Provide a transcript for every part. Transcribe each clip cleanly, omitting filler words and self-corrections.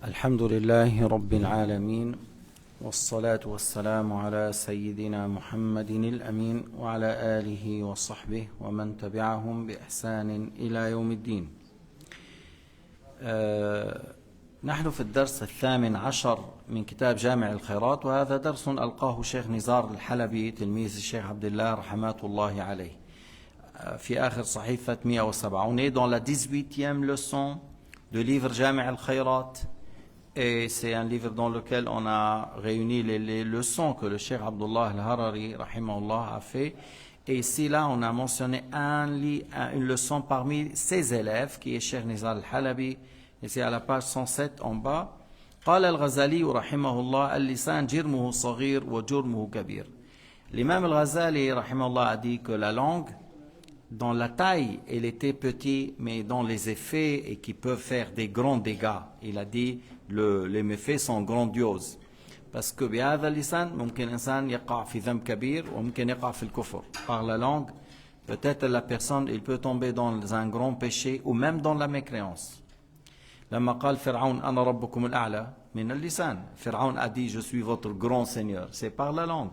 الحمد لله رب العالمين والصلاة والسلام على سيدنا محمد الأمين وعلى آله وصحبه ومن تبعهم بإحسان إلى يوم الدين. نحن في الدرس 18 من كتاب جامع الخيرات، وهذا درس ألقاه شيخ نزار الحلبي تلميذ الشيخ عبد الله رحمات الله عليه في آخر صحيفة 107. On est dans la 18e leçon du livre Jami' al-Khayrat, et c'est un livre dans lequel on a réuni les leçons que le Cheikh Abdullah al-Harari rahimahullah a fait. Et ici là on a mentionné une leçon parmi ses élèves qui est Cheikh Nizar al-Halabi. Et c'est à la page 107 en bas. قال الغزالي رحمه الله اللسان جرمه صغير وجرمه كبير. L'imam al-Ghazali rahimahullah a dit que la langue, dans la taille, elle était petite, mais dans les effets et qui peuvent faire des grands dégâts. Il a dit les méfaits sont grandioses. Parce que بهذا اللسان ممكن الإنسان يقع في ذنب كبير وممكن يقع في الكفر. Par la langue, peut-être la personne, il peut tomber dans un grand péché ou même dans la mécréance. لما قال فرعون أنا ربكم الأعلى من اللسان. Pharaon a dit je suis votre grand seigneur. C'est par la langue.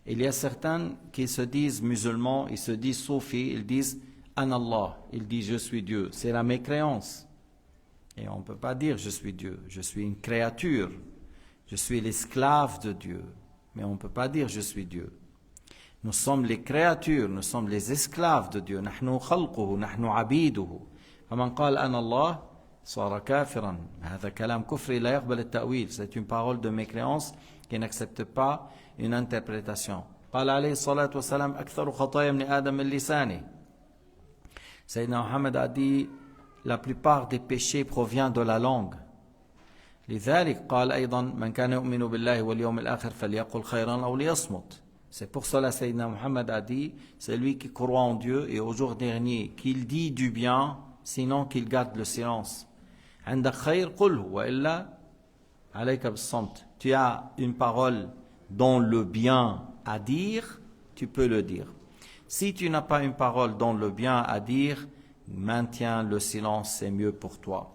Il y a certains qui se disent musulmans, ils se disent soufis, ils disent An Allah, ils disent je suis Dieu. C'est la mécréance. Et on ne peut pas dire je suis Dieu, je suis une créature, je suis l'esclave de Dieu. Mais on ne peut pas dire je suis Dieu. Nous sommes les créatures, nous sommes les esclaves de Dieu. نحن خلقه, نحن عبيده. فمن قال أنا الله صار كافرا. هذا كلام كفري لا يقبل التأويل. C'est une parole de mécréance qui n'accepte pas une interprétation. قال عليه الصلاة والسلام أكثر خطايا ابن آدم من لسانه. Sayyidina Muhammad a dit la plupart des péchés proviennent de la langue. لذلك قال أيضا من كان يؤمن بالله واليوم الآخر فليقل خيرا أو ليصمت. C'est pour cela Sayyidina Muhammad a dit c'est lui qui croit en Dieu et au jour dernier qu'il dit du bien, sinon qu'il garde le silence. عندك خير قله وإلا عليك بالصمت. Tu as une parole dans le bien à dire, tu peux le dire. Si tu n'as pas une parole dans le bien à dire, maintiens le silence, c'est mieux pour toi.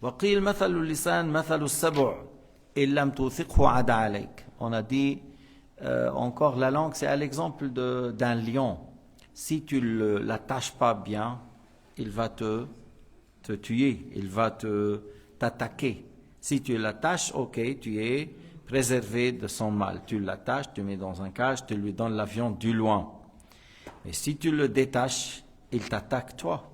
وقيل مثل اللسان مثل السبع إن لم توثقه عاد عليك. On a dit encore la langue, c'est à l'exemple d'un lion. Si tu ne l'attaches pas bien, il va te tuer, il va t'attaquer. Si tu l'attaches, ok, tu es préservé de son mal. Tu l'attaches, tu mets dans un cage, tu lui donnes l'avion du loin. Mais si tu le détaches, il t'attaque toi.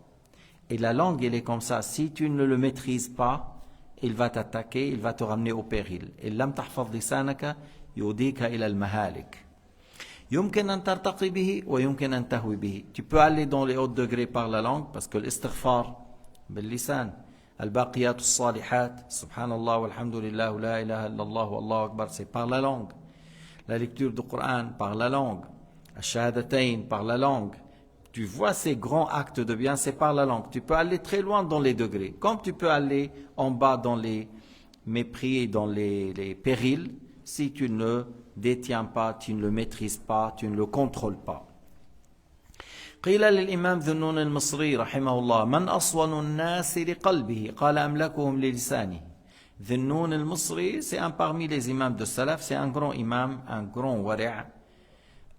Et la langue, elle est comme ça. Si tu ne le maîtrises pas, il va t'attaquer, il va te ramener au péril. Et لم تحفظ لسانك يوديك إلى المهالك. يمكن أن ترتقي به ويمكن أن تهوي به. Tu peux aller dans les hauts degrés par la langue parce que l'istighfar باللسان. الباقيات الصالحات سبحان الله والحمد لله ولا إله إلا الله والله أكبر, c'est par la langue. La lecture du Coran par la langue. الشهادتين par la langue. Tu vois ces grands actes de bien, c'est par la langue. Tu peux aller très loin dans les degrés, comme tu peux aller en bas dans les mépris et dans les périls, si tu ne détiens pas, tu ne le maîtrises pas, tu ne le contrôles pas. قيل للإمام ذنون المصري رحمه الله من أصون الناس لقلبه قال أملكهم للسانه. ذنون المصري, c'est un parmi les imams de Salaf, c'est un grand imam, un grand wari'.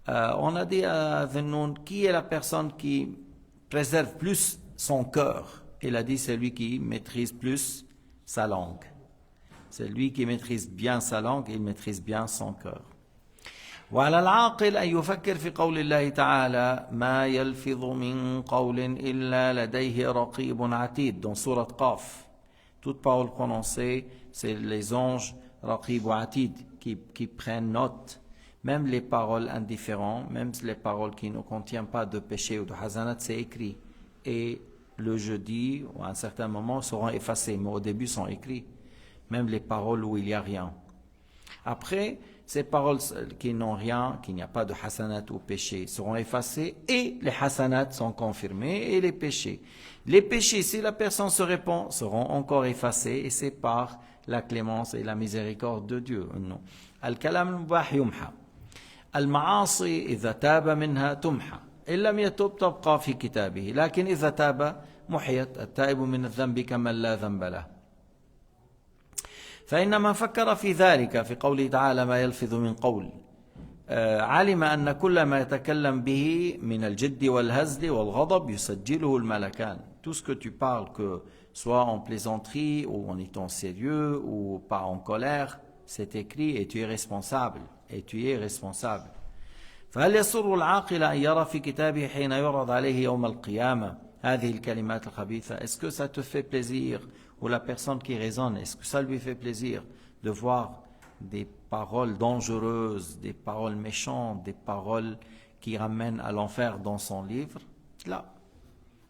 On a dit à Dhunnoun, qui est la personne qui préserve plus son cœur? Il a dit c'est lui qui maîtrise plus sa langue. C'est lui qui maîtrise bien sa langue, il maîtrise bien son cœur. وعلى العاقل أن يفكر في قول الله تعالى ما يلفظ من قول إلا لديه رقيب عتيد. Dans sourate Qaf, toute parole prononcée, c'est les anges raqib ou atid qui prennent note. Même les paroles indifférentes, même les paroles qui ne contiennent pas de péché ou de hasanat, c'est écrit. Et le jeudi, ou à un certain moment, seront effacées, mais au début sont écrits. Même les paroles où il n'y a rien. Après, ces paroles qui n'ont rien, qu'il n'y a pas de hasanat ou péché, seront effacées et les hasanat sont confirmés et les péchés. Les péchés, si la personne se répand, seront encore effacés et c'est par la clémence et la miséricorde de Dieu. Non. Al-kalam al-mubah yumha. المعاصي إذا تاب منها تمحى إن لم يتب تبقى في كتابه لكن إذا تاب محيت التائب من الذنب كمن لا ذنب له. فإنما فكر في ذلك في قوله تعالى ما يلفظ من قول علم أن كل ما يتكلم به من الجد والهزل والغضب يسجله الملكان. Tout ce que tu parles, que soit en plaisanterie ou en étant sérieux ou pas en colère, c'est écrit et tu es responsable. Et tu es responsable. فهل يسر العاقل أن يرى في كتابه حين يعرض عليه يوم القيامة هذه الكلمات الخبيثة? Est-ce que ça te fait plaisir, ou la personne qui raisonne, est-ce que ça lui fait plaisir de voir des paroles dangereuses, des paroles méchantes, des paroles qui ramènent à l'enfer dans son livre? لا.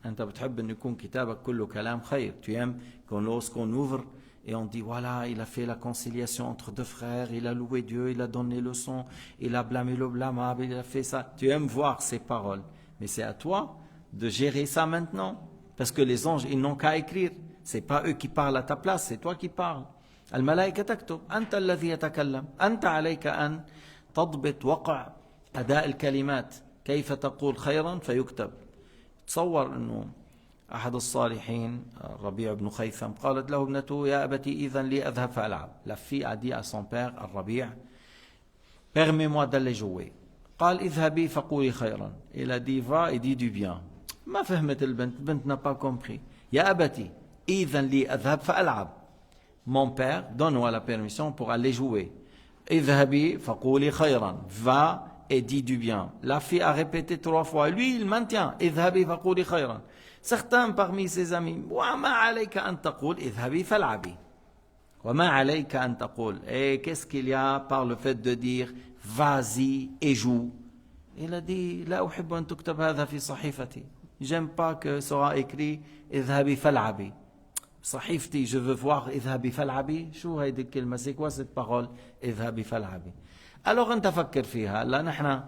أنت بتحب أن يكون كتابك كله كلام خير. Tu aimes qu'on lorsqu'on ouvre et on dit voilà, il a fait la conciliation entre deux frères, il a loué Dieu, il a donné le son, il a blâmé le blâmable, il a fait ça. Tu aimes voir ces paroles. Mais c'est à toi de gérer ça maintenant. Parce que les anges, ils n'ont qu'à écrire. C'est pas eux qui parlent à ta place, c'est toi qui parles. الملائكة تكتب أنت الذي يتكلم أنت عليك أن تضبط وقع أداء الكلمات كيف تقول خيرا فيكتب. تصور أنه أحد الصالحين الربيع بن خيثم قالت له ابنته يا أبتي إذن لي أذهب فألعب. La fille a dit à son père الربيع permets-moi d'aller jouer. قال اذهبي فقولي خيرا. Il a dit va et dis du bien. ما فهمت البنت n'a pas compris. يا أبتي إذن لي أذهب فألعب. Mon père, donne-moi la permission pour aller jouer. اذهبي فقولي خيرا. Va et dis du bien. La fille a répété 3 fois. Lui, il maintient. اذهبي فقولي خيرا. Certains parmi ses amis, وما عليك أن تقول اذهبي فالعبي. وما عليك أن تقول. Et qu'est-ce qu'il y a par le fait de dire vas-y et joue? Il a dit لا أحب أن تكتب هذا في صحيفتي. J'aime pas que sera écrit اذهبي فالعبي. صحيفتي, je veux voir اذهبي فالعبي. شو هيدي الكلمة? C'est quoi cette parole اذهبي فالعبي? Alors أنت فكر فيها. là نحن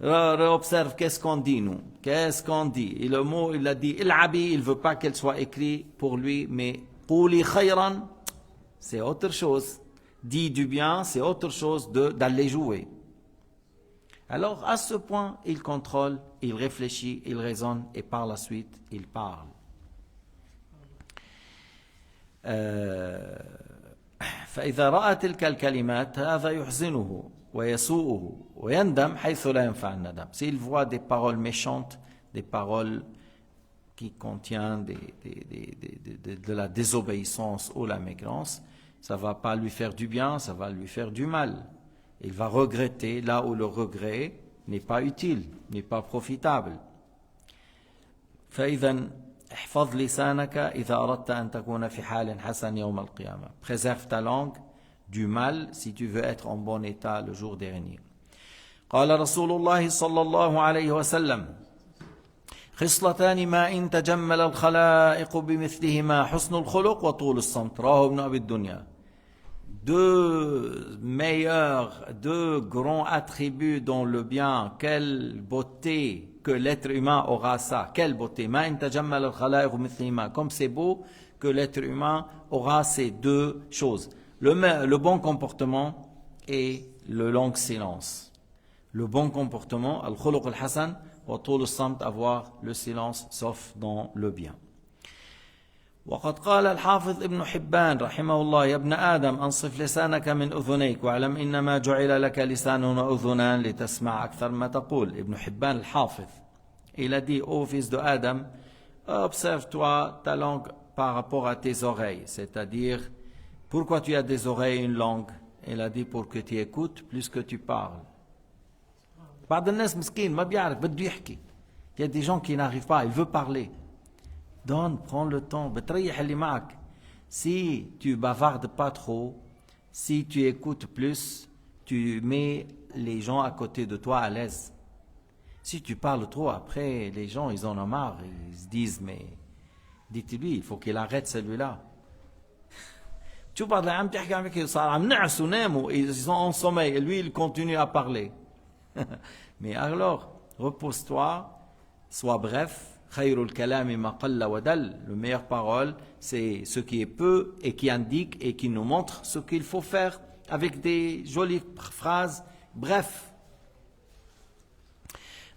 observe qu'est-ce qu'on dit nous. Qu'est-ce qu'on dit? Et le mot, il a dit العبي, il veut pas qu'elle soit écrite pour lui, mais قولي خيرا, c'est autre chose. Dis du bien, c'est autre chose d'aller jouer. Alors à ce point, il contrôle, il réfléchit, il raisonne et par la suite, il parle. فإذا رأى تلك الكلمات هذا يحزنه ويسوءه ويندم حيث لا ينفع الندم. S'il voit des paroles méchantes, des paroles qui contiennent de la désobéissance ou la mécréance, ça va pas lui faire du bien, ça va lui faire du mal. Il va regretter là où le regret n'est pas utile, n'est pas profitable. فإذا احفظ لسانك إذا أردت أن تكون في حال حسن يوم القيامة. Préserve ta langue du mal si tu veux être en bon état le jour dernier. قال رسول الله صلى الله عليه وسلم خصلتان ما إن تجمل الخلائق بمثلهما حسن الخلق وطول الصمت. رواه ابن أبي الدنيا. Deux meilleurs, deux grands attributs dans le bien. Quelle beauté que l'être humain aura ça. Quelle beauté. ما إن تجمل الخلائق بمثلهما. Comme c'est beau que l'être humain aura ces deux choses. Le bon comportement et le long silence. Le bon comportement, al-khuluq al-hasan, wa tul al-samt, avoir le silence, sauf dans le bien. وقد قال الحافظ ابن حبان رحمه الله يا ابن آدم أنصف لسانك من أذنيك واعلم إنما جعل لك لسان وأذنان لتسمع أكثر ما تقول. Ibn Hibban al-Hafiz, il a dit ô fils de Adam, observe-toi ta langue par rapport à tes oreilles, c'est-à-dire pourquoi tu as des oreilles et une langue? Il a dit pour que tu écoutes plus que tu parles. بعض الناس مسكين ما بيعرف بده يحكي. Il y a des gens qui n'arrivent pas, il veut parler. Donne, prends le temps, بتريح اللي معك. Si tu bavardes pas trop, si tu écoutes plus, tu mets les gens à côté de toi à l'aise. Si tu parles trop, après les gens ils en ont marre, ils se disent mais dites-lui il faut qu'il arrête celui-là. Tu parles عم تحكي عم يحكي صار عم نعسوا ناموا, ils sont en sommeil et lui il continue à parler. Mais alors repose-toi, sois bref. خير الكلام ما قل ودل. Le meilleure parole, c'est ce qui est peu et qui indique et qui nous montre ce qu'il faut faire avec des jolies phrases. Bref.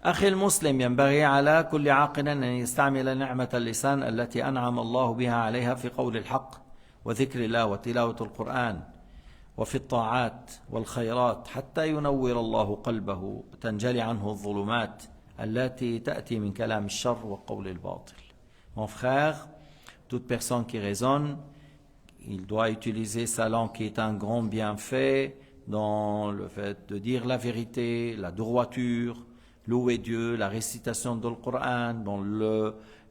أخي المسلم ينبغي على كل عاقل أن يستعمل نعمة اللسان التي أنعم الله بها عليها في قول الحق وذكر الله وتلاوة القرآن وفي الطاعات والخيرات حتى ينور الله قلبه تنجلي عنه الظلمات التي تأتي من كلام الشر وقول الباطل. Mon frère, toute personne qui raisonne, il doit utiliser sa langue qui est un grand bienfait dans le fait de dire la vérité, la droiture, louer Dieu, la récitation du Coran, dans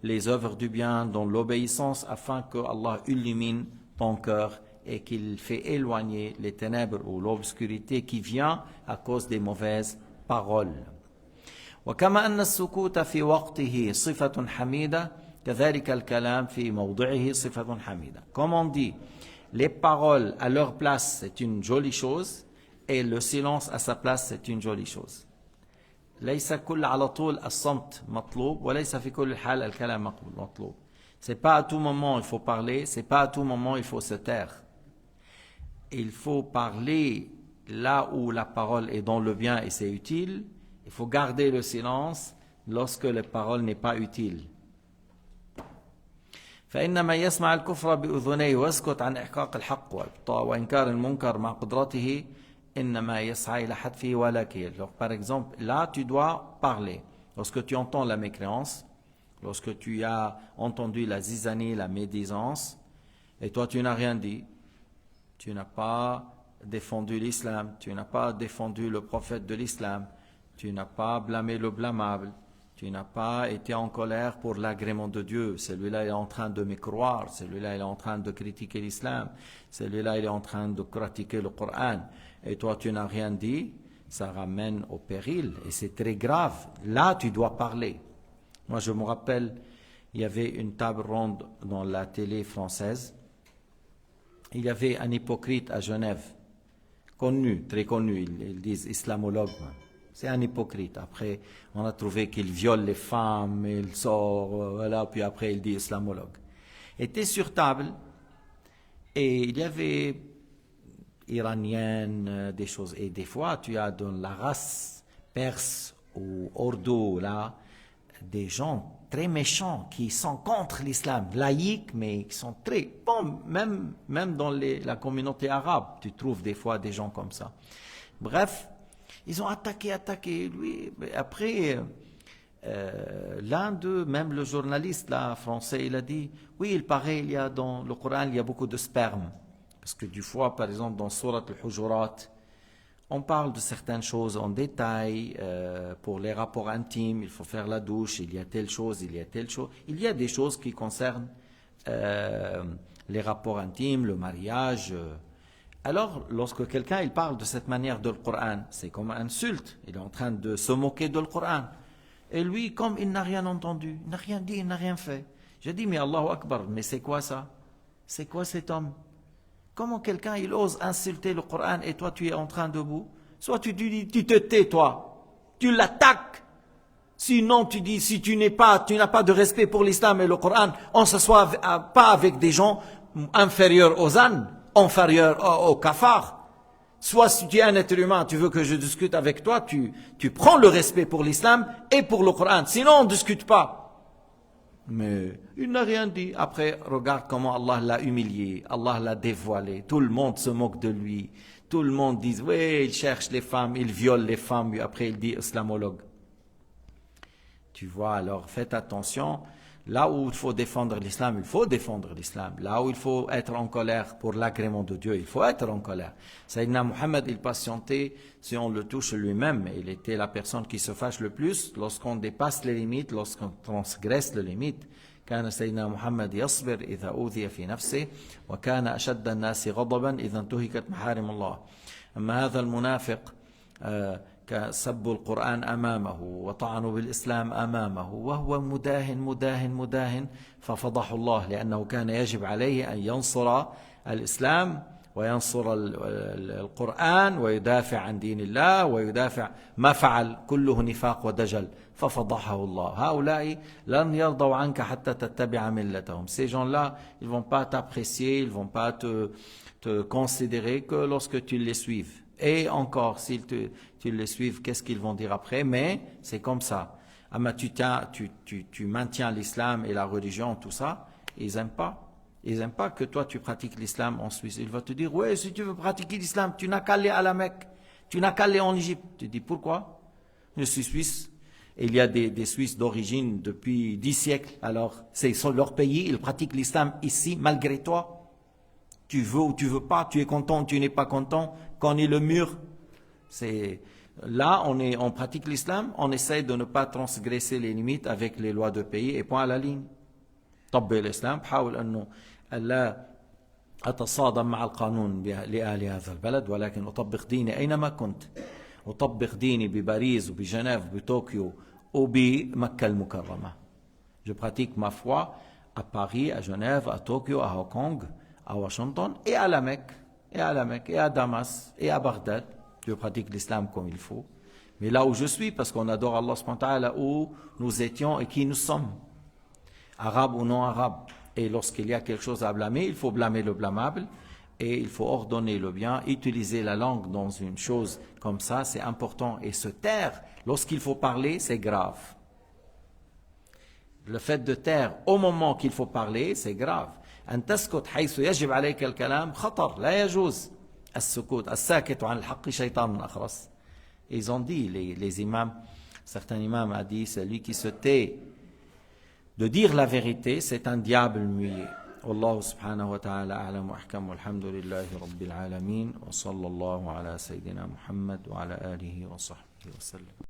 les œuvres du bien, dans l'obéissance, afin que Allah illumine ton cœur et qu'il fait éloigner les ténèbres ou l'obscurité qui vient à cause des mauvaises paroles. وكما أن السكوت في وقته صفة حميدة كذلك الكلام في موضعه صفة حميدة. Comme on dit, les paroles à leur place c'est une jolie chose et le silence à sa place c'est une jolie chose. ليس كل على طول الصمت مطلوب وليس في كل حال الكلام مطلوب. C'est pas à tout moment il faut parler, c'est pas à tout moment il faut se taire. Il faut parler là où la parole est dans le bien et c'est utile. Il faut garder le silence lorsque la parole n'est pas utile. فإن من يسمع الكفر بأذنيه ويسكت عن إحقاق الحق وإنكار المنكر مع قدرته إنما يسعى إلى حتفه ولاكه. Par exemple, là tu dois parler. Lorsque tu entends la mécréance, lorsque tu as entendu la zizanie, la médisance, et toi tu n'as rien dit, tu n'as pas défendu l'islam, tu n'as pas défendu le prophète de l'islam, tu n'as pas blâmé le blâmable, tu n'as pas été en colère pour l'agrément de Dieu. Celui-là il est en train de mécroire, celui-là il est en train de critiquer l'islam, celui-là il est en train de critiquer le Coran. Et toi tu n'as rien dit, ça ramène au péril et c'est très grave. Là tu dois parler. Moi je me rappelle, il y avait une table ronde dans la télé française. Il y avait un hypocrite à Genève, connu, très connu, ils disent islamologue. C'est un hypocrite. Après, on a trouvé qu'il viole les femmes, il sort, voilà, puis après il dit islamologue. Il était sur table et il y avait iranienne, des choses. Et des fois, tu as dans la race perse ou ordo, là, des gens très méchants qui sont contre l'islam, laïcs, mais qui sont très... Bon, même dans la communauté arabe, tu trouves des fois des gens comme ça. Bref, ils ont attaqué lui. Après, l'un d'eux, même le journaliste là, français, il a dit, oui, il paraît, il y a dans le Coran, il y a beaucoup de sperme. Parce que du fois, par exemple, dans Surat al-Hujurat, on parle de certaines choses en détail, pour les rapports intimes, il faut faire la douche, il y a telle chose, il y a telle chose. Il y a des choses qui concernent les rapports intimes, le mariage. Alors, lorsque quelqu'un il parle de cette manière de le Coran, c'est comme une insulte. Il est en train de se moquer de le Coran. Et lui, comme il n'a rien entendu, il n'a rien dit, il n'a rien fait. J'ai dit, mais Allahu Akbar, mais c'est quoi ça? C'est quoi cet homme? Comment quelqu'un il ose insulter le Coran et toi tu es en train debout? Soit tu te tais toi, tu l'attaques. Sinon tu dis, si tu n'as pas de respect pour l'islam et le Coran, on ne s'assoit pas avec des gens inférieurs aux ânes, inférieurs aux cafards. Soit si tu es un être humain, tu veux que je discute avec toi, tu prends le respect pour l'islam et pour le Coran. Sinon on ne discute pas. Mais il n'a rien dit. Après, regarde comment Allah l'a humilié, Allah l'a dévoilé. Tout le monde se moque de lui. Tout le monde dit, oui, il cherche les femmes, il viole les femmes. Après, il dit islamologue. Tu vois, alors faites attention. Là où il faut défendre l'islam, il faut défendre l'islam. Là où il faut être en colère pour l'agrément de Dieu, il faut être en colère. Sayyidina Muhammad, il patientait si on le touche lui-même. Il était la personne qui se fâche le plus lorsqu'on dépasse les limites, lorsqu'on transgresse les limites. كان سيدنا محمد يصبر إذا أوذي في نفسه وكان أشد الناس غضبا إذا انتهكت محارم الله. أما هذا المنافق سبوا القرآن أمامه وطعنوا بالإسلام أمامه وهو مداهن ففضح الله لأنه كان يجب عليه أن ينصر الإسلام وينصر القرآن ويدافع عن دين الله ويدافع ما فعل كله نفاق ودجل ففضحه الله. هؤلاء لن يرضوا عنك حتى تتبع ملتهم. Ces gens-là, ils vont pas t'apprécier, ils vont pas te considérer que lorsque tu les suives. Et encore, s'ils tu les suivent, qu'est-ce qu'ils vont dire après? Mais c'est comme ça. Tu maintiens l'islam et la religion, tout ça, ils n'aiment pas. Ils n'aiment pas que toi tu pratiques l'islam en Suisse. Il va te dire, ouais, si tu veux pratiquer l'islam, tu n'as qu'à aller à la Mecque, tu n'as qu'à aller en Égypte. Tu dis, pourquoi? Je suis suisse. Et il y a des Suisses d'origine depuis 10 siècles. Alors, c'est leur pays, ils pratiquent l'islam ici, malgré toi. Tu veux ou tu veux pas, tu es content ou tu n'es pas content. Quand on est le mur, là, on pratique l'islam, on essaie de ne pas transgresser les limites avec les lois de pays et point à la ligne. طبق الإسلام بحاول أنه لا أتصادم مع القانون لأهل هذا البلد ولكن أطبق ديني أينما كنت أطبق ديني بباريس وبجنيف وبطوكيو وبمكة المكرمة. Je pratique ma foi à Paris, à Genève, à Tokyo, à Hong Kong, à Washington et à la Mecque, et à Damas, et à Bagdad. Je pratique l'islam comme il faut. Mais là où je suis, parce qu'on adore Allah subhanahu wa ta'ala, où nous étions et qui nous sommes, arabes ou non arabes. Et lorsqu'il y a quelque chose à blâmer, il faut blâmer le blâmable et il faut ordonner le bien. Utiliser la langue dans une chose comme ça, c'est important. Et se taire, lorsqu'il faut parler, c'est grave. Le fait de taire au moment qu'il faut parler, c'est grave. أن تسكت حيث يجب عليك الكلام خطر لا يجوز السكوت الساكت عن الحق شيطان أخرس. Ils ont dit, les imams, certains imams ont dit, celui qui se tait de dire la vérité, c'est un diable muet. والله سبحانه وتعالى أعلم وأحكم والحمد لله رب العالمين وصلى الله على سيدنا محمد وعلى آله وصحبه وسلم.